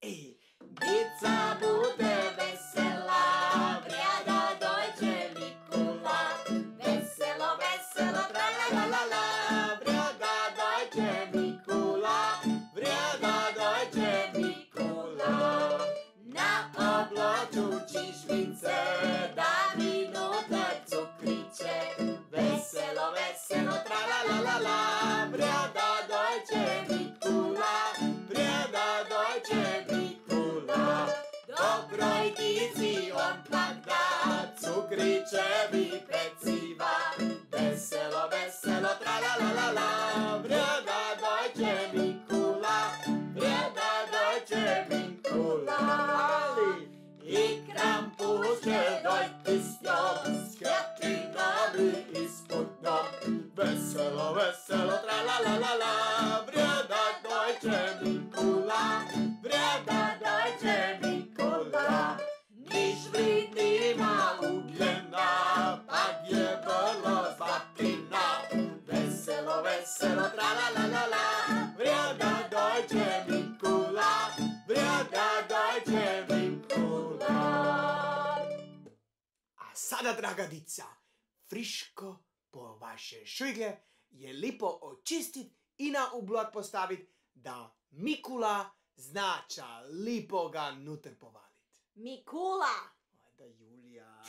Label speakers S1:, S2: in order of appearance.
S1: Ej, dica bude vesela, vrijada dođe Mikula. Veselo, veselo, tra la la la la, vrijada dođe Mikula, vrijada dođe Mikula. Na obloču čišvice, da minuta cukriće. Veselo, veselo, tra la la la la, vrijada dođe Mikula, vrijada dođe Mikula. Dobroj dici on pak da cukrićevi peciva. Veselo, veselo, tra la la la la, vrijada dođe Mikula, vrijada dođe Mikula. I krampus će dojti s njom, skratinovi ispod njom. Veselo, veselo, tra la la la la, vrijada dođe Mikula, vrijada dođe Mikula. Niš vridnima ugljena, pak je vrlo zlatina. Veselo, veselo, tra la la la la, vrijada dođe Mikula, vrijada dođe Mikula. A sada, draga dica, friško po vaše šujgle je lipo očistit i na oblak postavit, da Mikula znača lipo ga nutar povalit.
S2: Mikula!
S1: Ajde, Julija.